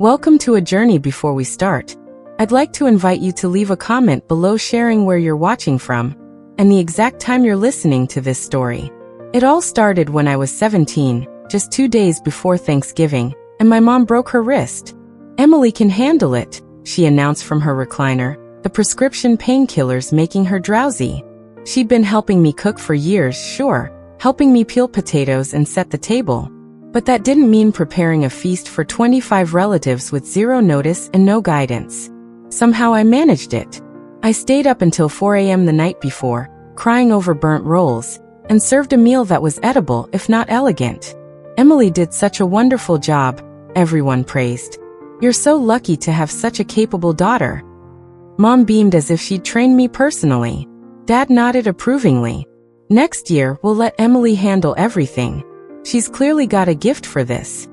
Welcome to a journey. Before we start, I'd like to invite you to leave a comment below sharing where you're watching from and the exact time you're listening to this story. It all started when I was 17, just 2 days before Thanksgiving, and my mom broke her wrist. "Emily can handle it," she announced from her recliner, the prescription painkillers making her drowsy. She'd been helping me cook for years, sure, helping me peel potatoes and set the table. But that didn't mean preparing a feast for 25 relatives with zero notice and no guidance. Somehow I managed it. I stayed up until 4 a.m. the night before, crying over burnt rolls, and served a meal that was edible if not elegant. "Emily did such a wonderful job," everyone praised. "You're so lucky to have such a capable daughter." Mom beamed as if she'd trained me personally. Dad nodded approvingly. "Next year, we'll let Emily handle everything. She's clearly got a gift for this."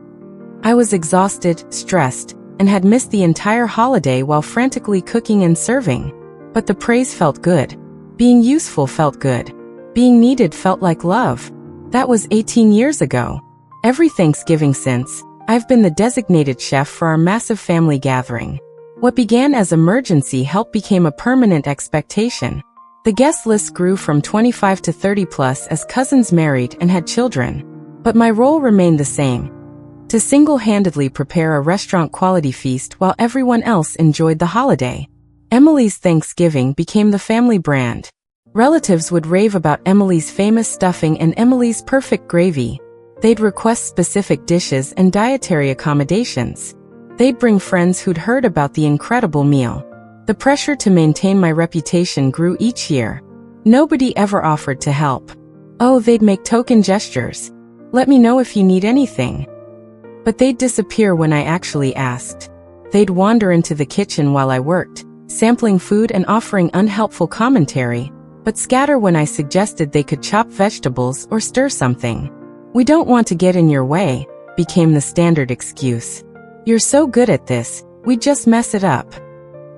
I was exhausted, stressed, and had missed the entire holiday while frantically cooking and serving. But the praise felt good. Being useful felt good. Being needed felt like love. That was 18 years ago. Every Thanksgiving since, I've been the designated chef for our massive family gathering. What began as emergency help became a permanent expectation. The guest list grew from 25 to 30 plus as cousins married and had children. But my role remained the same: to single-handedly prepare a restaurant-quality feast while everyone else enjoyed the holiday. Emily's Thanksgiving became the family brand. Relatives would rave about Emily's famous stuffing and Emily's perfect gravy. They'd request specific dishes and dietary accommodations. They'd bring friends who'd heard about the incredible meal. The pressure to maintain my reputation grew each year. Nobody ever offered to help. Oh, they'd make token gestures. "Let me know if you need anything." But they'd disappear when I actually asked. They'd wander into the kitchen while I worked, sampling food and offering unhelpful commentary, but scatter when I suggested they could chop vegetables or stir something. "We don't want to get in your way," became the standard excuse. "You're so good at this, we'd just mess it up."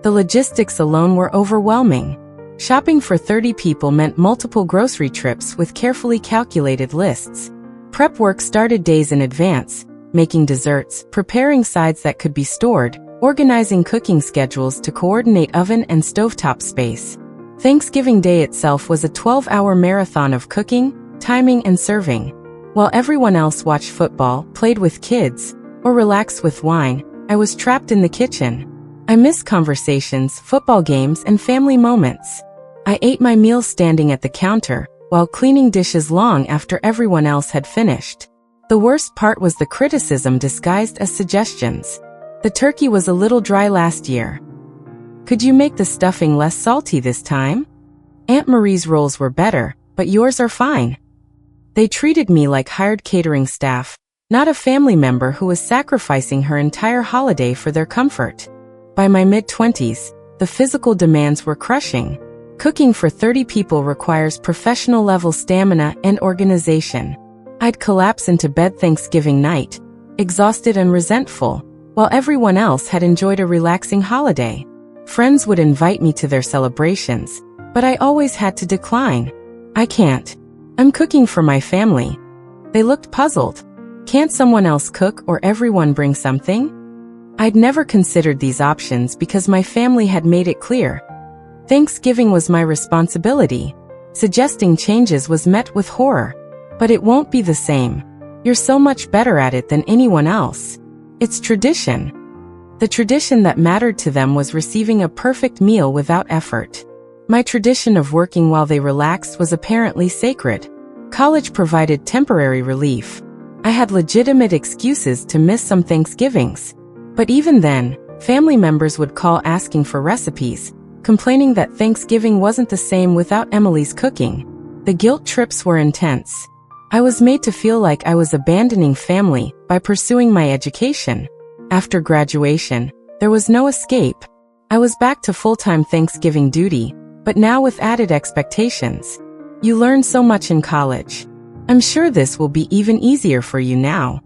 The logistics alone were overwhelming. Shopping for 30 people meant multiple grocery trips with carefully calculated lists. Prep work started days in advance, making desserts, preparing sides that could be stored, organizing cooking schedules to coordinate oven and stovetop space. Thanksgiving Day itself was a 12-hour marathon of cooking, timing, and serving. While everyone else watched football, played with kids, or relaxed with wine, I was trapped in the kitchen. I missed conversations, football games, and family moments. I ate my meals standing at the counter, while cleaning dishes long after everyone else had finished. The worst part was the criticism disguised as suggestions. "The turkey was a little dry last year. Could you make the stuffing less salty this time? Aunt Marie's rolls were better, but yours are fine." They treated me like hired catering staff, not a family member who was sacrificing her entire holiday for their comfort. By my mid-20s, the physical demands were crushing. Cooking for 30 people requires professional-level stamina and organization. I'd collapse into bed Thanksgiving night, exhausted and resentful, while everyone else had enjoyed a relaxing holiday. Friends would invite me to their celebrations, but I always had to decline. "I can't. I'm cooking for my family." They looked puzzled. "Can't someone else cook or everyone bring something?" I'd never considered these options because my family had made it clear. Thanksgiving was my responsibility. Suggesting changes was met with horror. "But it won't be the same. You're so much better at it than anyone else. It's tradition." The tradition that mattered to them was receiving a perfect meal without effort. My tradition of working while they relaxed was apparently sacred. College provided temporary relief. I had legitimate excuses to miss some Thanksgivings. But even then, family members would call asking for recipes, complaining that Thanksgiving wasn't the same without Emily's cooking. The guilt trips were intense. I was made to feel like I was abandoning family by pursuing my education. After graduation, there was no escape. I was back to full-time Thanksgiving duty, but now with added expectations. "You learn so much in college. I'm sure this will be even easier for you now."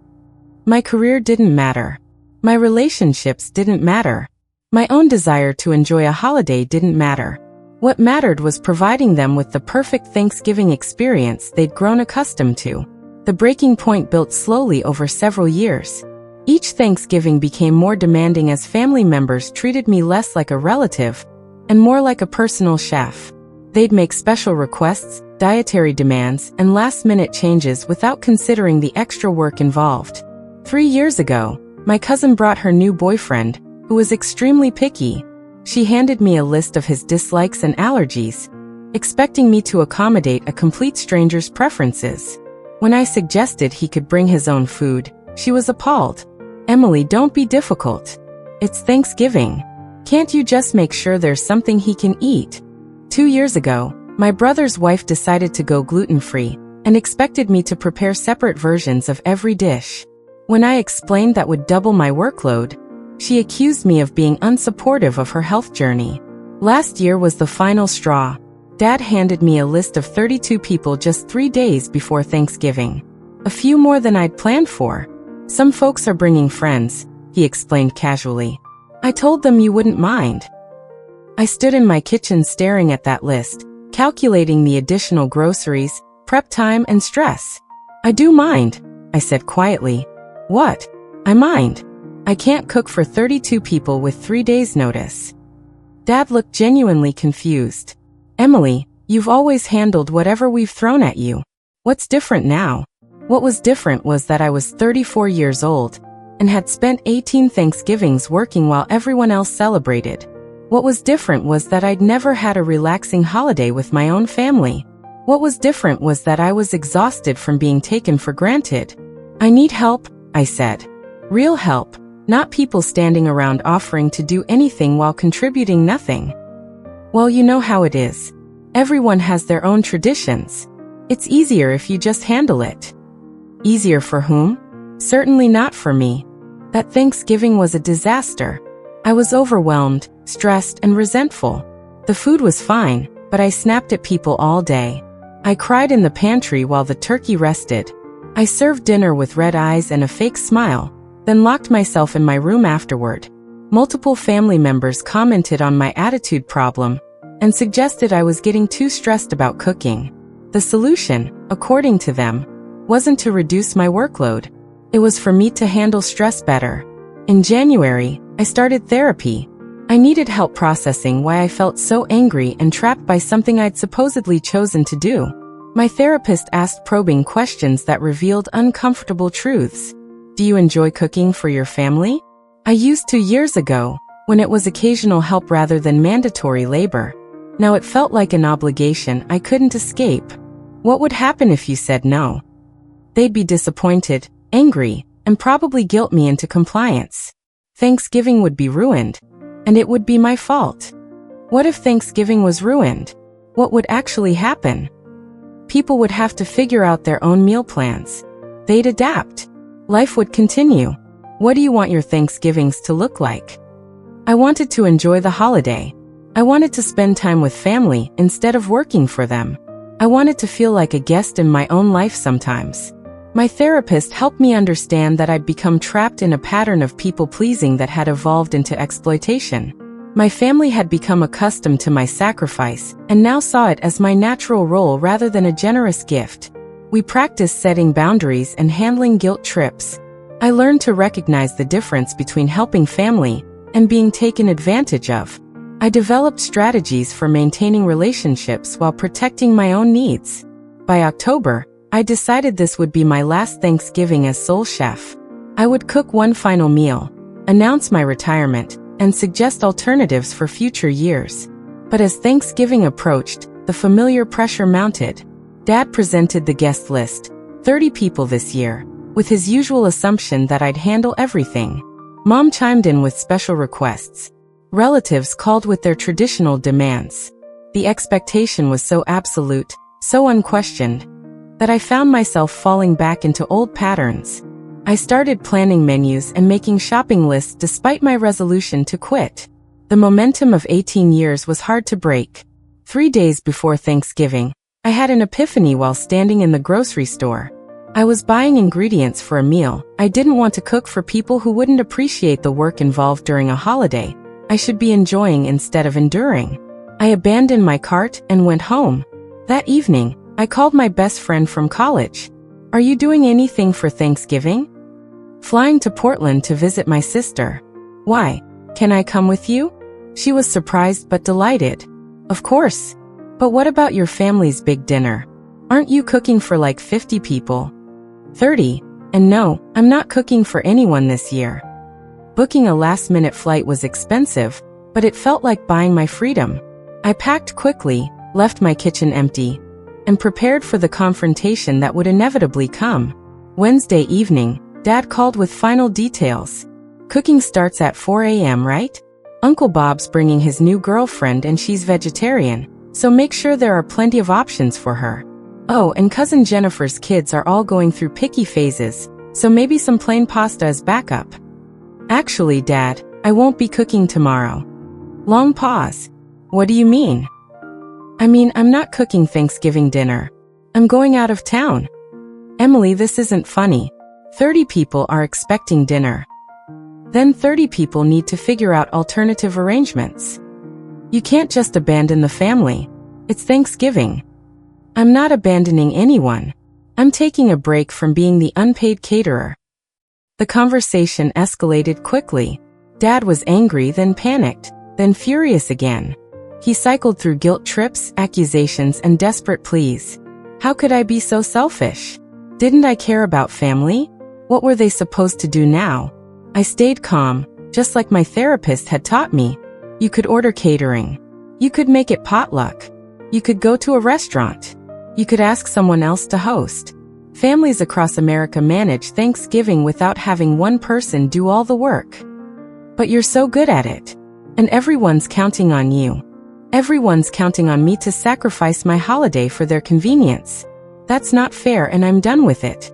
My career didn't matter. My relationships didn't matter. My own desire to enjoy a holiday didn't matter. What mattered was providing them with the perfect Thanksgiving experience they'd grown accustomed to. The breaking point built slowly over several years. Each Thanksgiving became more demanding as family members treated me less like a relative and more like a personal chef. They'd make special requests, dietary demands, and last-minute changes without considering the extra work involved. 3 years ago, my cousin brought her new boyfriend, who was extremely picky. She handed me a list of his dislikes and allergies, expecting me to accommodate a complete stranger's preferences. When I suggested he could bring his own food, she was appalled. "Emily, don't be difficult. It's Thanksgiving. Can't you just make sure there's something he can eat?" 2 years ago, my brother's wife decided to go gluten-free and expected me to prepare separate versions of every dish. When I explained that would double my workload, she accused me of being unsupportive of her health journey. Last year was the final straw. Dad handed me a list of 32 people just 3 days before Thanksgiving. A few more than I'd planned for. "Some folks are bringing friends," he explained casually. "I told them you wouldn't mind." I stood in my kitchen staring at that list, calculating the additional groceries, prep time, and stress. "I do mind," I said quietly. "What?" "I mind. I can't cook for 32 people with 3 days' notice." Dad looked genuinely confused. "Emily, you've always handled whatever we've thrown at you. What's different now?" What was different was that I was 34 years old and had spent 18 Thanksgivings working while everyone else celebrated. What was different was that I'd never had a relaxing holiday with my own family. What was different was that I was exhausted from being taken for granted. "I need help," I said. "Real help, not people standing around offering to do anything while contributing nothing." "Well, you know how it is. Everyone has their own traditions. It's easier if you just handle it." Easier for whom? Certainly not for me. That Thanksgiving was a disaster. I was overwhelmed, stressed, and resentful. The food was fine, but I snapped at people all day. I cried in the pantry while the turkey rested. I served dinner with red eyes and a fake smile, then locked myself in my room afterward. Multiple family members commented on my attitude problem and suggested I was getting too stressed about cooking. The solution, according to them, wasn't to reduce my workload. It was for me to handle stress better. In January, I started therapy. I needed help processing why I felt so angry and trapped by something I'd supposedly chosen to do. My therapist asked probing questions that revealed uncomfortable truths. "Do you enjoy cooking for your family?" I used to years ago, when it was occasional help rather than mandatory labor. Now it felt like an obligation I couldn't escape. What would happen if you said no? They'd be disappointed, angry, and probably guilt me into compliance. Thanksgiving would be ruined, and it would be my fault. What if Thanksgiving was ruined? What would actually happen? People would have to figure out their own meal plans. They'd adapt. Life would continue. What do you want your Thanksgivings to look like? I wanted to enjoy the holiday. I wanted to spend time with family instead of working for them. I wanted to feel like a guest in my own life sometimes. My therapist helped me understand that I'd become trapped in a pattern of people-pleasing that had evolved into exploitation. My family had become accustomed to my sacrifice and now saw it as my natural role rather than a generous gift. We practiced setting boundaries and handling guilt trips. I learned to recognize the difference between helping family and being taken advantage of. I developed strategies for maintaining relationships while protecting my own needs. By October, I decided this would be my last Thanksgiving as sole chef. I would cook one final meal, announce my retirement, and suggest alternatives for future years. But as Thanksgiving approached, the familiar pressure mounted. Dad presented the guest list, 30 people this year, with his usual assumption that I'd handle everything. Mom chimed in with special requests. Relatives called with their traditional demands. The expectation was so absolute, so unquestioned, that I found myself falling back into old patterns. I started planning menus and making shopping lists despite my resolution to quit. The momentum of 18 years was hard to break. 3 days before Thanksgiving, I had an epiphany while standing in the grocery store. I was buying ingredients for a meal I didn't want to cook for people who wouldn't appreciate the work involved during a holiday I should be enjoying instead of enduring. I abandoned my cart and went home. That evening, I called my best friend from college. "Are you doing anything for Thanksgiving?" Flying to Portland to visit my sister. Why? Can I come with you? She was surprised but delighted. Of course. But what about your family's big dinner? Aren't you cooking for like 50 people? 30. And no, I'm not cooking for anyone this year. Booking a last-minute flight was expensive, but it felt like buying my freedom. I packed quickly, left my kitchen empty, and prepared for the confrontation that would inevitably come. Wednesday evening, Dad called with final details. Cooking starts at 4 a.m., right? Uncle Bob's bringing his new girlfriend and she's vegetarian, so make sure there are plenty of options for her. Oh, and Cousin Jennifer's kids are all going through picky phases, so maybe some plain pasta as backup. Actually, Dad, I won't be cooking tomorrow. Long pause. What do you mean? I mean, I'm not cooking Thanksgiving dinner. I'm going out of town. Emily, this isn't funny. 30 people are expecting dinner. Then 30 people need to figure out alternative arrangements. You can't just abandon the family. It's Thanksgiving. I'm not abandoning anyone. I'm taking a break from being the unpaid caterer. The conversation escalated quickly. Dad was angry, then panicked, then furious again. He cycled through guilt trips, accusations, and desperate pleas. How could I be so selfish? Didn't I care about family? What were they supposed to do now? I stayed calm, just like my therapist had taught me. You could order catering. You could make it potluck. You could go to a restaurant. You could ask someone else to host. Families across America manage Thanksgiving without having one person do all the work. But you're so good at it. And everyone's counting on you. Everyone's counting on me to sacrifice my holiday for their convenience. That's not fair and I'm done with it.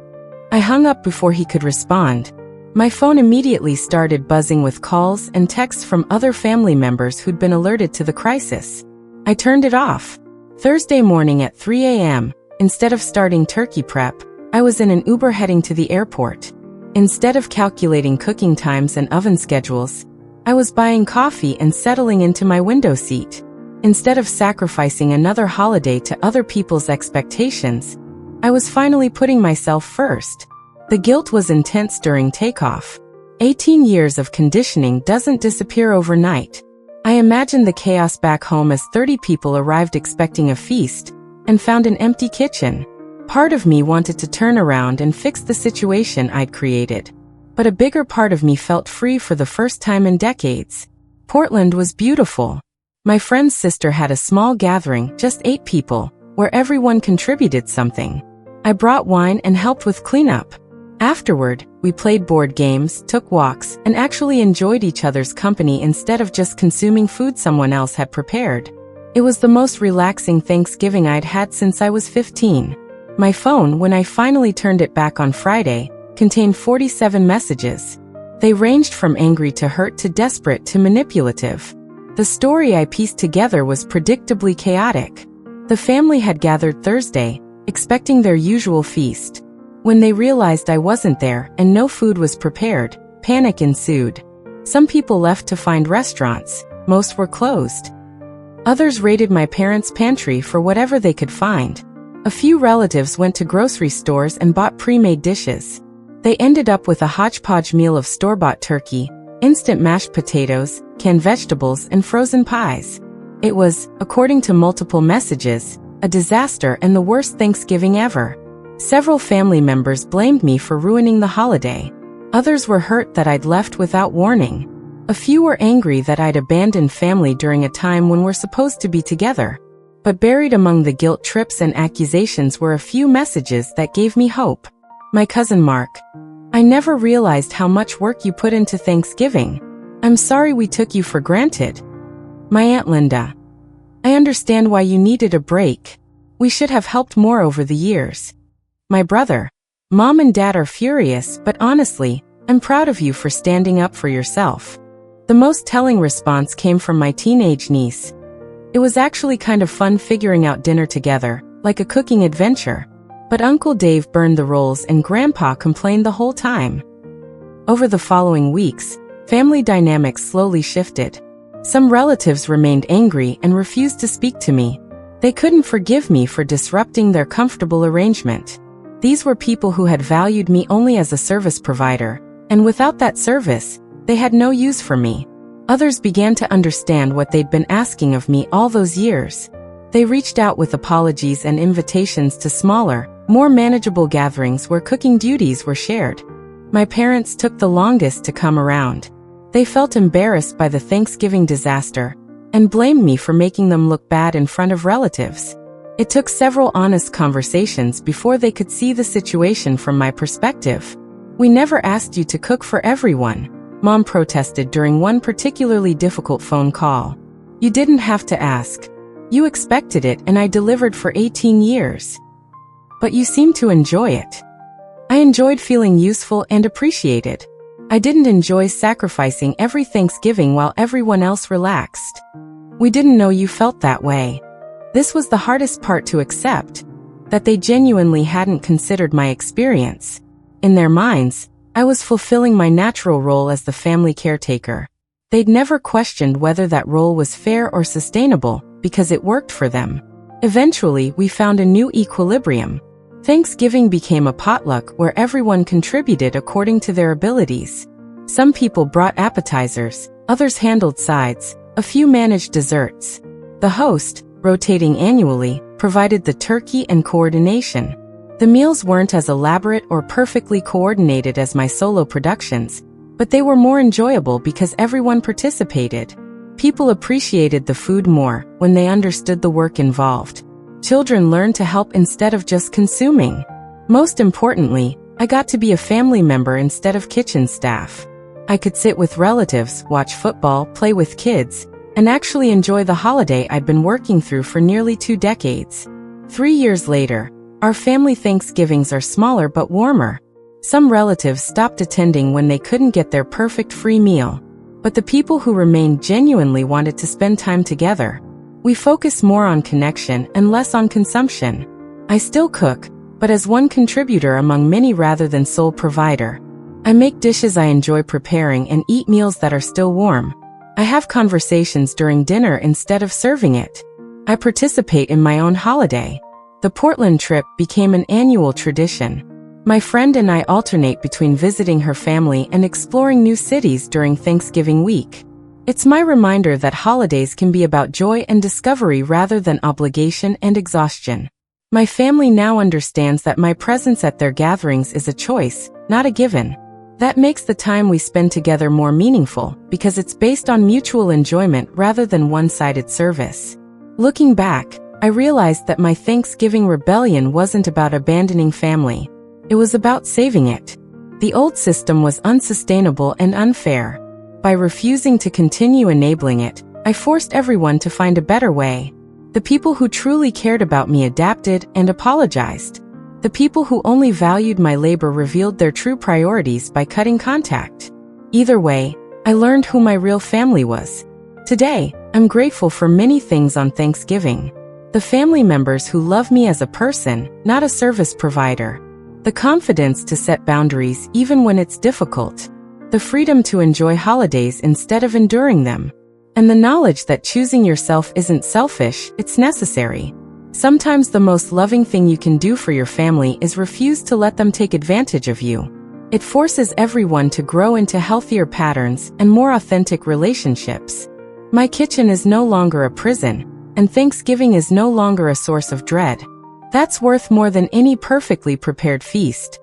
I hung up before he could respond. My phone immediately started buzzing with calls and texts from other family members who'd been alerted to the crisis. I turned it off. Thursday morning at 3 a.m., instead of starting turkey prep, I was in an Uber heading to the airport. Instead of calculating cooking times and oven schedules, I was buying coffee and settling into my window seat. Instead of sacrificing another holiday to other people's expectations, I was finally putting myself first. The guilt was intense during takeoff. 18 years of conditioning doesn't disappear overnight. I imagined the chaos back home as 30 people arrived expecting a feast and found an empty kitchen. Part of me wanted to turn around and fix the situation I'd created. But a bigger part of me felt free for the first time in decades. Portland was beautiful. My friend's sister had a small gathering, just 8 people, where everyone contributed something. I brought wine and helped with cleanup. Afterward, we played board games, took walks, and actually enjoyed each other's company instead of just consuming food someone else had prepared. It was the most relaxing Thanksgiving I'd had since I was 15. My phone, when I finally turned it back on Friday, contained 47 messages. They ranged from angry to hurt to desperate to manipulative. The story I pieced together was predictably chaotic. The family had gathered Thursday, expecting their usual feast. When they realized I wasn't there and no food was prepared, panic ensued. Some people left to find restaurants, most were closed. Others raided my parents' pantry for whatever they could find. A few relatives went to grocery stores and bought pre-made dishes. They ended up with a hodgepodge meal of store-bought turkey, instant mashed potatoes, canned vegetables, and frozen pies. It was, according to multiple messages, a disaster and the worst Thanksgiving ever. Several family members blamed me for ruining the holiday. Others were hurt that I'd left without warning. A few were angry that I'd abandoned family during a time when we're supposed to be together. But buried among the guilt trips and accusations were a few messages that gave me hope. My cousin Mark. I never realized how much work you put into Thanksgiving. I'm sorry we took you for granted. My Aunt Linda. I understand why you needed a break. We should have helped more over the years. My brother. Mom and Dad are furious, but honestly, I'm proud of you for standing up for yourself. The most telling response came from my teenage niece. It was actually kind of fun figuring out dinner together, like a cooking adventure. But Uncle Dave burned the rolls and Grandpa complained the whole time. Over the following weeks, family dynamics slowly shifted. Some relatives remained angry and refused to speak to me. They couldn't forgive me for disrupting their comfortable arrangement. These were people who had valued me only as a service provider, And without that service, they had no use for me. Others began to understand what they'd been asking of me all those years. They reached out with apologies and invitations to smaller, more manageable gatherings where cooking duties were shared. My parents took the longest to come around. They felt embarrassed by the Thanksgiving disaster and blamed me for making them look bad in front of relatives. It took several honest conversations before they could see the situation from my perspective. "We never asked you to cook for everyone," Mom protested during one particularly difficult phone call. "You didn't have to ask. You expected it and I delivered for 18 years. But you seem to enjoy it." I enjoyed feeling useful and appreciated. I didn't enjoy sacrificing every Thanksgiving while everyone else relaxed. "We didn't know you felt that way." This was the hardest part to accept, that they genuinely hadn't considered my experience. In their minds, I was fulfilling my natural role as the family caretaker. They'd never questioned whether that role was fair or sustainable, because it worked for them. Eventually, we found a new equilibrium. Thanksgiving became a potluck where everyone contributed according to their abilities. Some people brought appetizers, others handled sides, a few managed desserts. The host, rotating annually, provided the turkey and coordination. The meals weren't as elaborate or perfectly coordinated as my solo productions, but they were more enjoyable because everyone participated. People appreciated the food more when they understood the work involved. Children learned to help instead of just consuming. Most importantly, I got to be a family member instead of kitchen staff. I could sit with relatives, watch football, play with kids, and actually enjoy the holiday I'd been working through for nearly 2 decades. 3 years later, our family Thanksgivings are smaller but warmer. Some relatives stopped attending when they couldn't get their perfect free meal. But the people who remained genuinely wanted to spend time together. We focus more on connection and less on consumption. I still cook, but as one contributor among many rather than sole provider. I make dishes I enjoy preparing and eat meals that are still warm. I have conversations during dinner instead of serving it. I participate in my own holiday. The Portland trip became an annual tradition. My friend and I alternate between visiting her family and exploring new cities during Thanksgiving week. It's my reminder that holidays can be about joy and discovery rather than obligation and exhaustion. My family now understands that my presence at their gatherings is a choice, not a given. That makes the time we spend together more meaningful because it's based on mutual enjoyment rather than one-sided service. Looking back, I realized that my Thanksgiving rebellion wasn't about abandoning family. It was about saving it. The old system was unsustainable and unfair. By refusing to continue enabling it, I forced everyone to find a better way. The people who truly cared about me adapted and apologized. The people who only valued my labor revealed their true priorities by cutting contact. Either way, I learned who my real family was. Today, I'm grateful for many things on Thanksgiving. The family members who love me as a person, not a service provider. The confidence to set boundaries even when it's difficult. The freedom to enjoy holidays instead of enduring them. And the knowledge that choosing yourself isn't selfish, it's necessary. Sometimes the most loving thing you can do for your family is refuse to let them take advantage of you. It forces everyone to grow into healthier patterns and more authentic relationships. My kitchen is no longer a prison, and Thanksgiving is no longer a source of dread. That's worth more than any perfectly prepared feast.